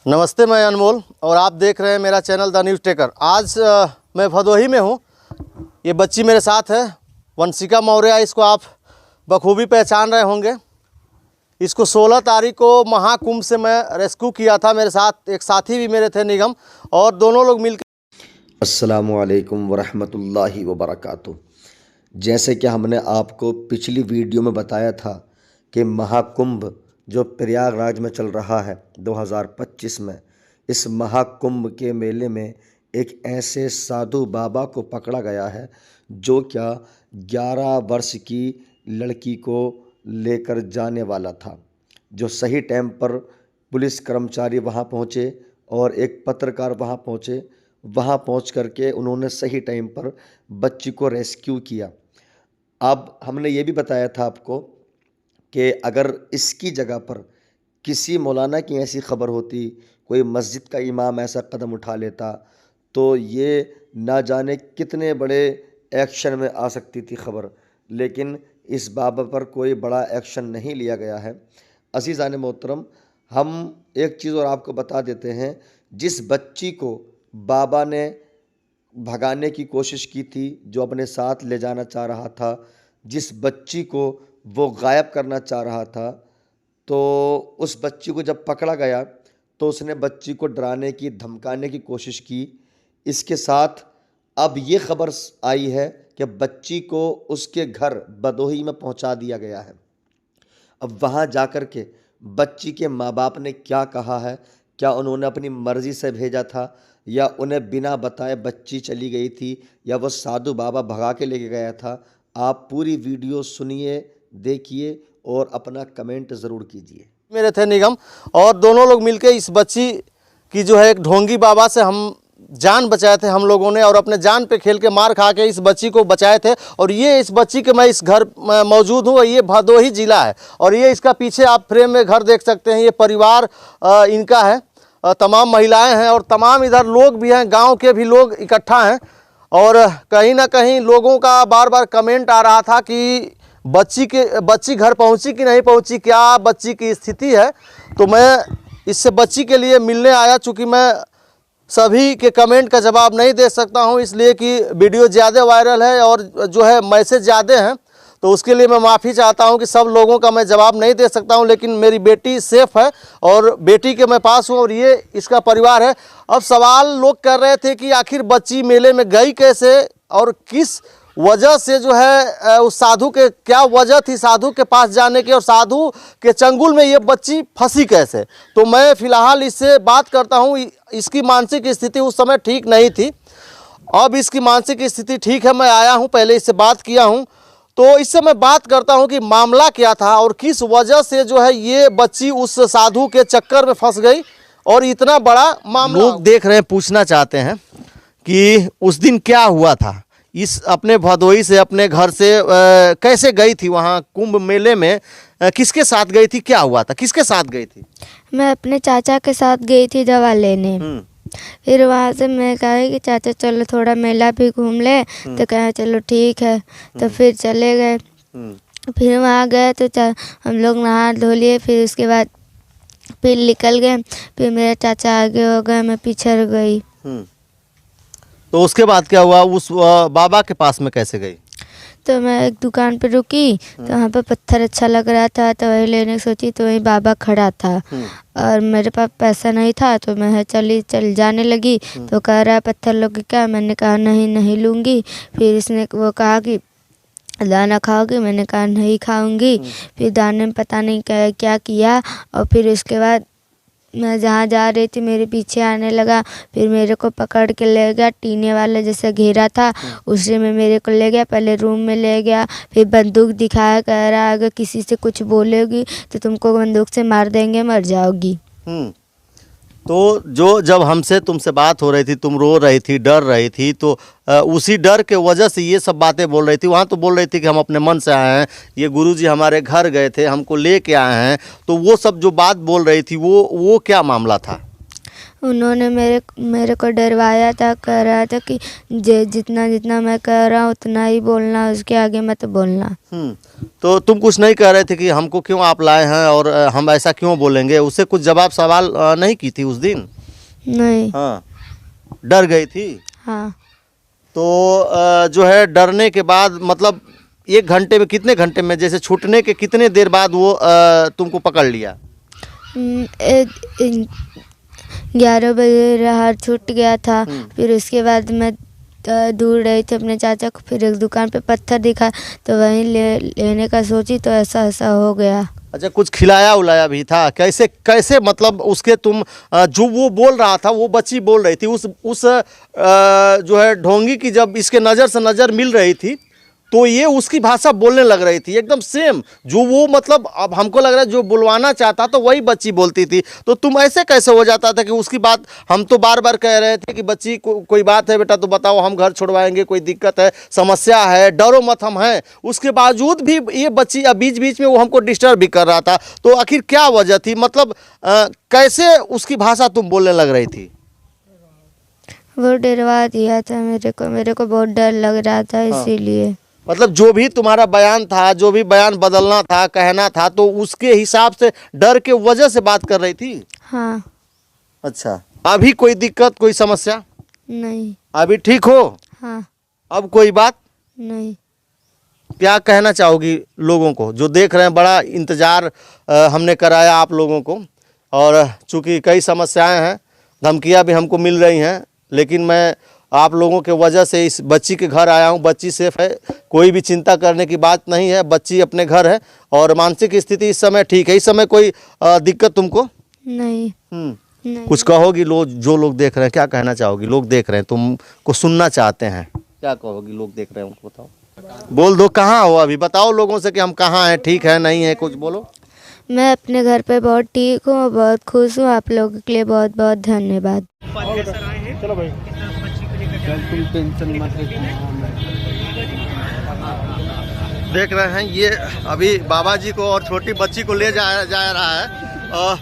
नमस्ते, मैं अनमोल और आप देख रहे हैं मेरा चैनल द न्यूज़ टेकर। आज मैं भदोही में हूँ। ये बच्ची मेरे साथ है, वंशिका मौर्य। इसको आप बखूबी पहचान रहे होंगे। इसको 16 तारीख को महाकुंभ से मैं रेस्क्यू किया था। मेरे साथ एक साथी भी मेरे थे, निगम, और दोनों लोग मिलकर। अस्सलामुअलैकुम वरहमतुल्लाहि वबरकातुहू। जैसे कि हमने आपको पिछली वीडियो में बताया था कि महाकुंभ जो प्रयागराज में चल रहा है 2025 में, इस महाकुंभ के मेले में एक ऐसे साधु बाबा को पकड़ा गया है जो क्या 11 वर्ष की लड़की को लेकर जाने वाला था। जो सही टाइम पर पुलिस कर्मचारी वहां पहुंचे और एक पत्रकार वहां पहुंचे। वहां पहुंच करके उन्होंने सही टाइम पर बच्ची को रेस्क्यू किया। अब हमने ये भी बताया था आपको कि अगर इसकी जगह पर किसी मौलाना की ऐसी ख़बर होती, कोई मस्जिद का इमाम ऐसा कदम उठा लेता, तो ये ना जाने कितने बड़े एक्शन में आ सकती थी ख़बर। लेकिन इस बाबत पर कोई बड़ा एक्शन नहीं लिया गया है। अज़ीज़ान मोहतरम, हम एक चीज़ और आपको बता देते हैं। जिस बच्ची को बाबा ने भगाने की कोशिश की थी, जो अपने साथ ले जाना चाह रहा था, जिस बच्ची को वो गायब करना चाह रहा था, तो उस बच्ची को जब पकड़ा गया तो उसने बच्ची को डराने की, धमकाने की कोशिश की। इसके साथ अब ये खबर आई है कि बच्ची को उसके घर भदोही में पहुंचा दिया गया है। अब वहां जाकर के बच्ची के माँ बाप ने क्या कहा है, क्या उन्होंने अपनी मर्ज़ी से भेजा था या उन्हें बिना बताए बच्ची चली गई थी या वो साधु बाबा भगा के लेके गया था, आप पूरी वीडियो सुनिए, देखिए और अपना कमेंट ज़रूर कीजिए। मेरे थे निगम, और दोनों लोग मिलकर इस बच्ची की जो है एक ढोंगी बाबा से हम जान बचाए थे हम लोगों ने, और अपने जान पे खेल के मार खा के इस बच्ची को बचाए थे। और ये इस बच्ची के, मैं इस घर मौजूद हूँ, ये भदोही ज़िला है। और ये इसका पीछे आप फ्रेम में घर देख सकते हैं। ये परिवार इनका है, तमाम महिलाएं हैं और तमाम इधर लोग भी हैं, गांव के भी लोग इकट्ठा हैं। और कहीं ना कहीं लोगों का बार बार कमेंट आ रहा था कि बच्ची घर पहुंची कि नहीं पहुंची, क्या बच्ची की स्थिति है। तो मैं इससे बच्ची के लिए मिलने आया। चूँकि मैं सभी के कमेंट का जवाब नहीं दे सकता हूं, इसलिए कि वीडियो ज़्यादा वायरल है और जो है मैसेज ज़्यादा हैं, तो उसके लिए मैं माफ़ी चाहता हूं कि सब लोगों का मैं जवाब नहीं दे सकता हूं। लेकिन मेरी बेटी सेफ़ है और बेटी के मैं पास हूं और ये इसका परिवार है। अब सवाल लोग कर रहे थे कि आखिर बच्ची मेले में गई कैसे और किस वजह से, जो है उस साधु के क्या वजह थी साधु के पास जाने की, और साधु के चंगुल में ये बच्ची फंसी कैसे। तो मैं फ़िलहाल इससे बात करता हूँ। इसकी मानसिक स्थिति उस समय ठीक नहीं थी, अब इसकी मानसिक स्थिति ठीक है। मैं आया हूँ, पहले इससे बात किया हूँ, तो इससे मैं बात करता हूँ कि मामला क्या था और किस वजह से जो है ये बच्ची उस साधु के चक्कर में फंस गई और इतना बड़ा मामला। लोग देख रहे हैं, पूछना चाहते हैं कि उस दिन क्या हुआ था। इस अपने भदोही से, अपने घर से कैसे गई थी वहाँ कुंभ मेले में, किसके साथ गई थी, क्या हुआ था, किसके साथ गई थी? मैं अपने चाचा के साथ गई थी दवा लेने। फिर वहाँ से मैं कहा कि चाचा चलो थोड़ा मेला भी घूम ले, तो कहा चलो ठीक है। तो फिर चले गए। फिर वहाँ गए तो हम लोग नहा धो लिए। फिर उसके बाद फिर निकल गए। फिर मेरे चाचा आगे हो गए, मैं पीछे रह गई। तो उसके बाद क्या हुआ, उस बाबा के पास में कैसे गई? तो मैं एक दुकान पर रुकी, तो वहाँ पर पत्थर अच्छा लग रहा था, तो वही लेने की सोची, तो वही बाबा खड़ा था और मेरे पास पैसा नहीं था। तो मैं चल जाने लगी। तो कह रहा पत्थर लोगे क्या? मैंने कहा नहीं लूँगी। फिर इसने वो कहा कि दाना खाओगी? मैंने कहा नहीं खाऊंगी। फिर दाने में पता नहीं क्या किया। और फिर उसके बाद मैं जहाँ जा रही थी मेरे पीछे आने लगा। फिर मेरे को पकड़ के ले गया, टीने वाला जैसे घेरा था उसी में मेरे को ले गया। पहले रूम में ले गया, फिर बंदूक दिखाया, कह रहा अगर किसी से कुछ बोलोगी तो तुमको बंदूक से मार देंगे, मर जाओगी। तो जब हमसे तुमसे बात हो रही थी, तुम रो रही थी, डर रही थी, तो उसी डर के वजह से ये सब बातें बोल रही थी। वहाँ तो बोल रही थी कि हम अपने मन से आए हैं, ये गुरुजी हमारे घर गए थे, हमको लेके आए हैं। तो वो सब जो बात बोल रही थी वो क्या मामला था? उन्होंने मेरे को डरवाया था, कह रहा था कि जितना जितना मैं कह रहा हूँ उतना ही बोलना, उसके आगे मत बोलना। तो तुम कुछ नहीं कह रहे थे कि हमको क्यों आप लाए हैं और हम ऐसा क्यों बोलेंगे? उससे कुछ जवाब सवाल नहीं की थी उस दिन? नहीं। हाँ, डर गई थी। हाँ। तो जो है डरने के बाद मतलब 1 घंटे में, कितने घंटे में, जैसे छूटने के कितने देर बाद वो तुमको पकड़ लिया? 11 बजे राहत छूट गया था। फिर उसके बाद मैं दूर रही थी अपने चाचा को, फिर एक दुकान पे पत्थर दिखा तो वहीं लेने का सोची तो ऐसा हो गया। अच्छा, कुछ खिलाया उलाया भी था? कैसे कैसे मतलब उसके तुम जो वो बोल रहा था, वो बच्ची बोल रही थी, उस जो है ढोंगी की जब इसके नज़र से नज़र मिल रही थी तो ये उसकी भाषा बोलने लग रही थी एकदम सेम जो वो, मतलब अब हमको लग रहा है जो बुलवाना चाहता तो वही बच्ची बोलती थी। तो तुम ऐसे कैसे हो जाता था कि उसकी बात, हम तो बार बार कह रहे थे कि बच्ची कोई बात है बेटा तो बताओ, हम घर छोड़वाएंगे, कोई दिक्कत है, समस्या है, डरो मत, हम हैं। उसके बावजूद भी ये बच्ची बीच बीच में वो हमको डिस्टर्ब भी कर रहा था। तो आखिर क्या वजह थी, मतलब कैसे उसकी भाषा तुम बोलने लग रही थी? वो डरवा दिया था मेरे को बहुत डर लग रहा था, इसीलिए। मतलब जो भी तुम्हारा बयान था, जो भी बयान बदलना था, कहना था, तो उसके हिसाब से डर के वजह से बात कर रही थी? हाँ। अच्छा, अभी कोई दिक्कत, कोई समस्या नहीं। अभी ठीक हो? हाँ। अब कोई बात नहीं। क्या कहना चाहोगी लोगों को जो देख रहे हैं? बड़ा इंतज़ार हमने कराया आप लोगों को, और चूँकि कई समस्याएं हैं, धमकियां भी हमको मिल रही हैं, लेकिन मैं आप लोगों के वजह से इस बच्ची के घर आया हूं। बच्ची सेफ है, कोई भी चिंता करने की बात नहीं है, बच्ची अपने घर है और मानसिक स्थिति इस समय ठीक है। इस समय कोई दिक्कत तुमको नहीं। नहीं। कुछ कहोगी? जो लोग देख रहे हैं, क्या कहना चाहोगी? लोग देख रहे हैं, तुमको सुनना चाहते हैं, क्या कहोगी? लोग देख रहे हैं उनको बताओ, बोल दो। कहाँ हो अभी? बताओ लोगों से कि हम कहाँ हैं, ठीक है नहीं है, कुछ बोलो। मैं अपने घर पे बहुत ठीक हूँ, बहुत खुश हूँ। आप लोगों के लिए बहुत बहुत धन्यवाद। चलो भाई, तुम टेंशन मत लो। देख रहे हैं ये अभी बाबा जी को और छोटी बच्ची को ले जा रहा है।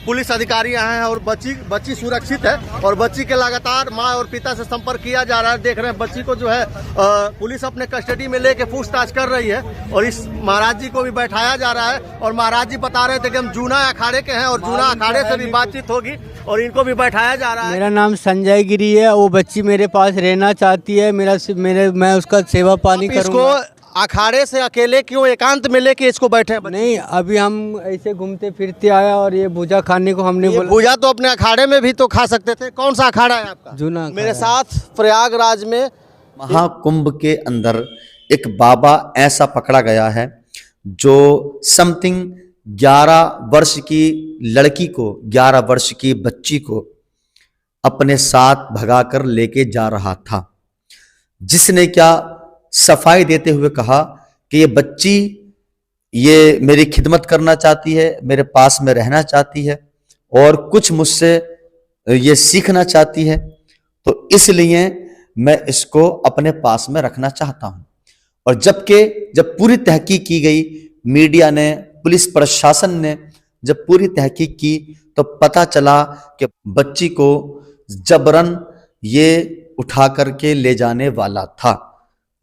पुलिस अधिकारी आए हैं और बच्ची सुरक्षित है और बच्ची के लगातार माँ और पिता से संपर्क किया जा रहा है। देख रहे हैं बच्ची को जो है पुलिस अपने कस्टडी में लेके पूछताछ कर रही है और इस महाराज जी को भी बैठाया जा रहा है। और महाराज जी बता रहे थे कि हम जूना अखाड़े के हैं और जूना अखाड़े से भी बातचीत होगी और इनको भी बैठाया जा रहा है। मेरा नाम संजय गिरी है, वो बच्ची मेरे पास रहना चाहती है, मैं उसका सेवा पानी करूँगा। अखाड़े से अकेले क्यों एकांत में लेके इसको बैठे? नहीं, अभी हम ऐसे घूमते फिरते आया और ये भुजा खाने को हमने बोला। भुजा तो अपने अखाड़े में भी तो खा सकते थे। कौन सा अखाड़ा है आपका? जूना। मेरे साथ प्रयागराज में महाकुंभ के अंदर एक बाबा ऐसा पकड़ा गया है जो समथिंग 11 वर्ष की लड़की को, 11 वर्ष की बच्ची को अपने साथ भगाकर लेके जा रहा था, जिसने क्या सफाई देते हुए कहा कि ये बच्ची ये मेरी खिदमत करना चाहती है, मेरे पास में रहना चाहती है और कुछ मुझसे ये सीखना चाहती है, तो इसलिए मैं इसको अपने पास में रखना चाहता हूं। और जब पूरी तहकीक की गई, मीडिया ने, पुलिस प्रशासन ने जब पूरी तहकीक की तो पता चला कि बच्ची को जबरन ये उठा करके ले जाने वाला था।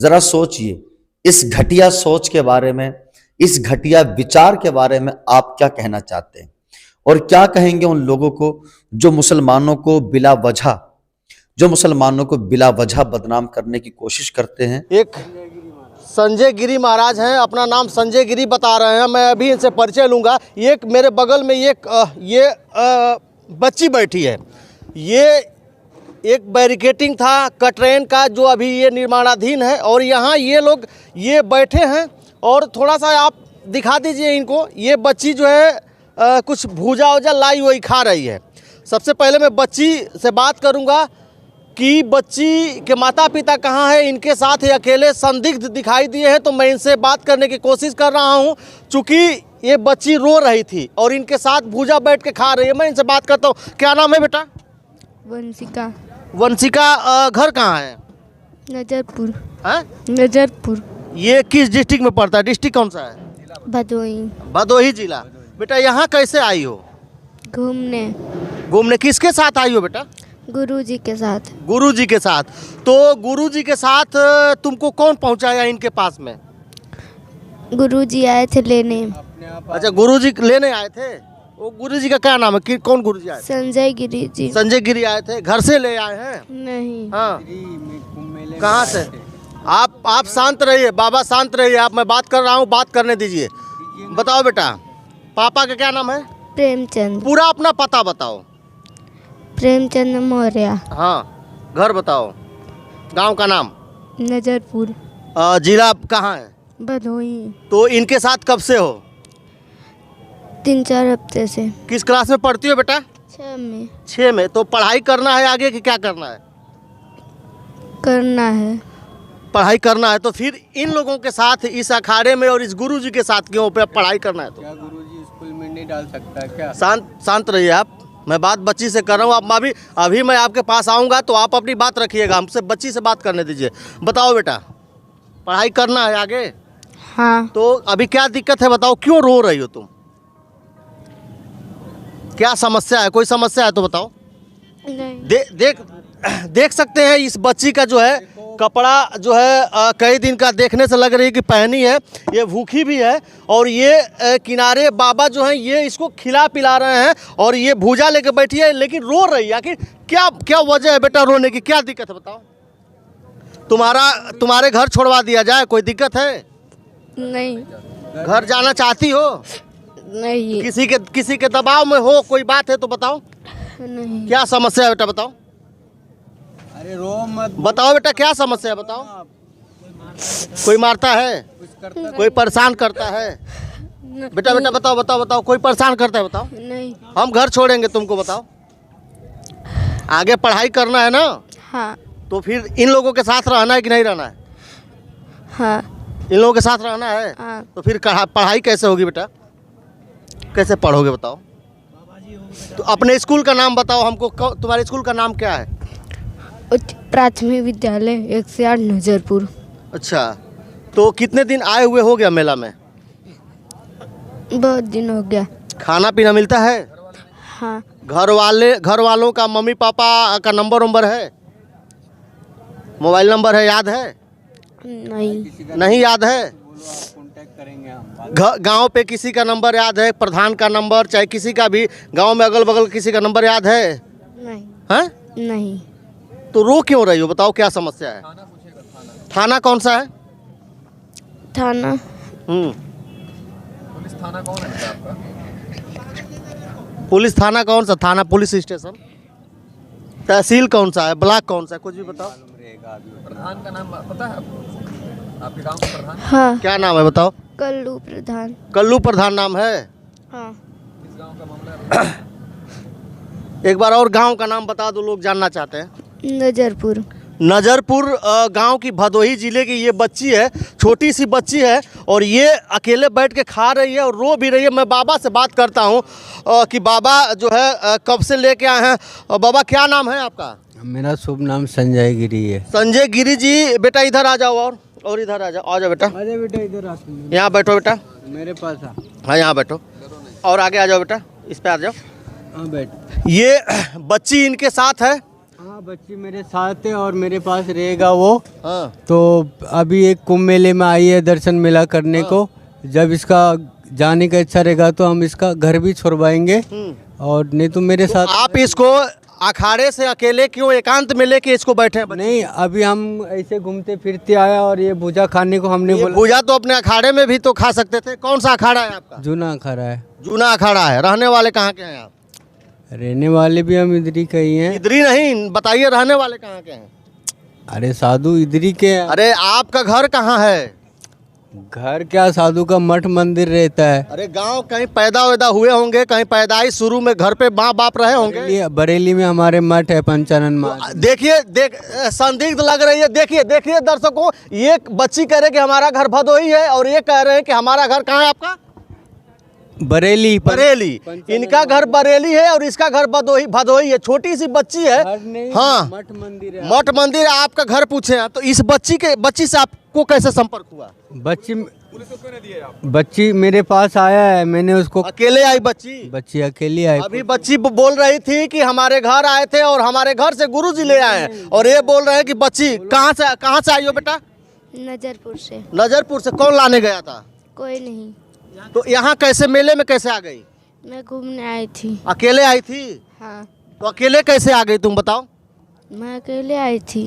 जरा सोचिए इस घटिया सोच के बारे में, इस घटिया विचार के बारे में आप क्या कहना चाहते हैं और क्या कहेंगे उन लोगों को जो मुसलमानों को बिला वजह बदनाम करने की कोशिश करते हैं। एक संजय गिरी महाराज हैं, अपना नाम संजय गिरी बता रहे हैं। मैं अभी इनसे परिचय लूँगा। एक मेरे बगल में ये बच्ची बैठी है। ये एक बैरिकेटिंग था कटरेन का जो अभी ये निर्माणाधीन है और यहाँ ये लोग ये बैठे हैं। और थोड़ा सा आप दिखा दीजिए इनको। ये बच्ची जो है कुछ भूजा वूजा लाई वही खा रही है। सबसे पहले मैं बच्ची से बात करूँगा कि बच्ची के माता पिता कहाँ हैं। इनके साथ ही अकेले संदिग्ध दिखाई दिए हैं, तो मैं इनसे बात करने की कोशिश कर रहा हूँ। चूँकि ये बच्ची रो रही थी और इनके साथ भूजा बैठ के खा रही है। मैं इनसे बात करता हूँ। क्या नाम है बेटा? वंशिका। वंशिका, घर कहाँ है? नजरपुर। हैं? नजरपुर। ये किस डिस्ट्रिक्ट में पड़ता है? डिस्ट्रिक्ट कौन सा है? भदोही जिला। बेटा यहाँ कैसे आई हो? घूमने। किसके साथ आई हो बेटा? गुरुजी के साथ। गुरुजी के साथ। तो गुरुजी के साथ तुमको कौन पहुंचाया इनके पास में? गुरुजी आए थे लेने। अच्छा, गुरुजी लेने आए थे। वो गुरुजी का क्या नाम है? कि कौन गुरुजी आए थे? संजय गिरी जी। संजय गिरी आए थे। घर से ले आए हैं? नहीं। हाँ। कहाँ से? आप शांत रहिए बाबा, शांत रहिए आप। मैं बात कर रहा हूँ, बात करने दीजिए। बताओ बेटा, पापा का क्या नाम है? प्रेमचंद। पूरा अपना पता बताओ। प्रेमचंद मौर्य। हाँ, घर बताओ, गांव का नाम? नजरपुर। जिला कहाँ है? भदोही। तो इनके साथ कब से हो? 3-4 हफ्ते से। किस क्लास में पढ़ती हो बेटा? 6 में। 6 में। तो पढ़ाई करना है आगे कि क्या करना है? करना है। पढ़ाई करना है। तो फिर इन लोगों के साथ इस अखाड़े में और इस गुरुजी के साथ क्यों पे पढ़ाई करना है? तो क्या गुरुजी स्कूल में नहीं डाल सकता क्या? शांत रहिए आप। मैं बात बच्ची से कर रहा हूँ। आप अभी मैं आपके पास आऊँगा तो आप अपनी बात रखिएगा, हमसे बच्ची से बात करने दीजिए। बताओ बेटा, पढ़ाई करना है आगे? हाँ। तो अभी क्या दिक्कत है बताओ, क्यों रो रही हो तुम? क्या समस्या है? कोई समस्या है तो बताओ। नहीं। देख सकते हैं इस बच्ची का जो है कपड़ा जो है कई दिन का देखने से लग रही है कि पहनी है। ये भूखी भी है और ये किनारे बाबा जो हैं ये इसको खिला पिला रहे हैं और ये भूजा लेके बैठी है, लेकिन रो रही है। आखिर क्या वजह है बेटा रोने की? क्या दिक्कत है बताओ? तुम्हारे घर छोड़वा दिया जाए, कोई दिक्कत है? नहीं। घर जाना चाहती हो? नहीं। किसी के दबाव में हो? कोई बात है तो बताओ। नहीं। क्या समस्या है बेटा बताओ? अरे रो मत। बताओ बेटा, क्या समस्या है बताओ? कोई मारता है? कोई परेशान करता है? बेटा बताओ, कोई परेशान करता है बताओ? नहीं। हम घर छोड़ेंगे तुमको, बताओ। आगे पढ़ाई करना है ना? हाँ। तो फिर इन लोगों के साथ रहना है कि नहीं रहना है? हाँ। इन लोगों के साथ रहना है। हाँ। तो फिर पढ़ाई कैसे होगी बेटा? कैसे पढ़ोगे बताओ? तो अपने स्कूल का नाम बताओ हमको। तुम्हारे स्कूल का नाम क्या है? उच्च प्राथमिक विद्यालय 108 नजरपुर। अच्छा, तो कितने दिन आए हुए हो गया मेला में? बहुत दिन हो गया। खाना पीना मिलता है? हाँ। घर वालों का, मम्मी पापा का नंबर है? मोबाइल नंबर है, याद है? नहीं याद है? कांटेक्ट करेंगे हम। गांव पे किसी का नंबर याद है? प्रधान का नंबर, चाहे किसी का भी गांव में अगल बगल किसी का नंबर याद है? नहीं। हैं? नहीं। तो रो क्यों रही हो बताओ, क्या समस्या है? थाना कौन सा है? थाना। पुलिस थाना कौन है आपका? पुलिस थाना कौन सा? थाना पुलिस स्टेशन। तहसील कौन सा है? ब्लॉक कौन सा है? कुछ भी बताओ। प्रधान का नाम पता है आपको? आपके गांव का प्रधान हाँ। क्या नाम है बताओ? कल्लू प्रधान। कल्लू प्रधान नाम है? हाँ। किस गांव का मामला है? एक बार और गांव का नाम बता दो, लोग जानना चाहते हैं। नजरपुर। नजरपुर गांव की भदोही जिले की ये बच्ची है, छोटी सी बच्ची है और ये अकेले बैठ के खा रही है और रो भी रही है। मैं बाबा से बात करता हूं कि बाबा जो है कब से लेके आए हैं। बाबा क्या नाम है आपका? मेरा शुभ नाम संजय गिरी है। संजय गिरी जी। बेटा इधर आ जाओ और इधर आ जाओ बेटा। अरे बेटा इधर आ, यहाँ बैठो बेटा। मेरे पास आ। हाँ यहाँ बैठो और आगे आ जाओ बेटा, इस पे आ जाओ। हाँ बैठ। ये बच्ची इनके साथ है? हाँ बच्ची मेरे साथ है और मेरे पास रहेगा वो। हाँ। तो अभी एक कुंभ मेले में आई है दर्शन मेला करने को। जब इसका जाने का इच्छा रहेगा तो हम इसका घर भी छुड़वाएंगे और नहीं तो मेरे साथ। आप इसको अखाड़े से अकेले क्यों एकांत में लेके इसको बैठे हैं? नहीं, अभी हम ऐसे घूमते फिरते आया और ये भुजा खाने को हमने बोला। भुजा तो अपने अखाड़े में भी तो खा सकते थे। कौन सा अखाड़ा है आपका? जूना अखाड़ा है। जूना अखाड़ा है। रहने वाले कहाँ के हैं आप? रहने वाले भी हम इधरी के ही हैं। इधरी नहीं, बताइए रहने वाले कहाँ के हैं? अरे साधु इधरी के हैं। अरे आपका घर कहाँ है? घर क्या, साधु का मठ मंदिर रहता है। अरे गांव कहीं पैदा वैदा हुए होंगे, कहीं पैदाइश शुरू में घर पे माँ बाप रहे होंगे। बरेली में हमारे मठ है पंचानन मठ। देखिए संदिग्ध लग रही है। देखिए दर्शकों, ये बच्ची कह रहे कि हमारा घर भदोही है और ये कह रहे हैं कि हमारा घर कहाँ है आपका? बरेली। इनका घर बरेली है और इसका घर भदोही है। छोटी सी बच्ची है। हाँ, मठ मंदिर है। आपका घर पूछे हैं। तो इस बच्ची से आपको कैसे संपर्क हुआ? बच्ची पुलिस को क्यों नहीं दिए आप? बच्ची मेरे पास आया है, मैंने उसको, अकेले आई बच्ची? बच्ची अकेली आई। अभी बच्ची बोल रही थी कि हमारे घर आए थे और हमारे घर से गुरुजी ले आए हैं, और ये बोल रहे हैं कि बच्ची कहाँ से आई हो बेटा? नजरपुर से। नजरपुर से। कौन लाने गया था? कोई नहीं, तो यहाँ कैसे मेले में कैसे आ गई? मैं घूमने आई थी। अकेले आई थी? हाँ, तो अकेले कैसे आ गई तुम बताओ? मैं अकेले आई थी।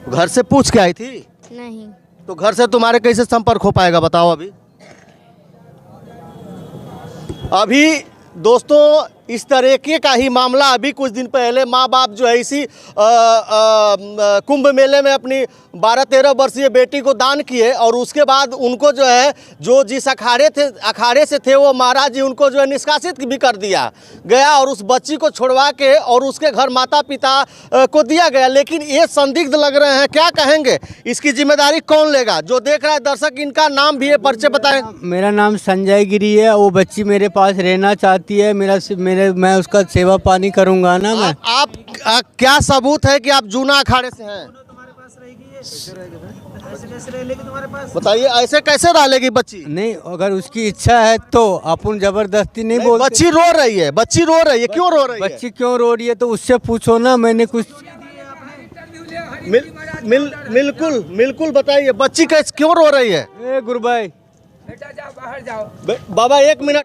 घर से पूछ के आई थी? नहीं, तो घर से तुम्हारे कैसे संपर्क हो पाएगा बताओ? अभी दोस्तों इस तरीके का ही मामला अभी कुछ दिन पहले माँ बाप जो है इसी कुंभ मेले में अपनी 12-13 वर्षीय बेटी को दान किए, और उसके बाद उनको जो है जो जिस अखाड़े से थे वो महाराज जी उनको जो है निष्कासित भी कर दिया गया, और उस बच्ची को छुड़वा के और उसके घर माता पिता को दिया गया। लेकिन ये संदिग्ध लग रहे हैं, क्या कहेंगे? इसकी जिम्मेदारी कौन लेगा? जो देख रहा है दर्शक, इनका नाम भी है, परिचय बताएं। मेरा नाम संजय गिरी है। वो बच्ची मेरे पास रहना चाहती है, मैं उसका सेवा पानी करूंगा ना। मैं आप क्या सबूत है कि आप जूना अखाड़े से हैं? बताइए, ऐसे कैसे रह लेगी बच्ची? नहीं, अगर उसकी इच्छा है तो अपन जबरदस्ती नहीं बोलते। बच्ची रो रही है, बच्ची रो रही है, क्यों रो रही है? बच्ची क्यों रो रही है तो उससे पूछो ना। मैंने कुछ बिल्कुल बताइए, बच्ची कैसे क्यों रो रही है? गुरु भाई, बेटा जाओ बाहर जाओ। बाबा 1 मिनट,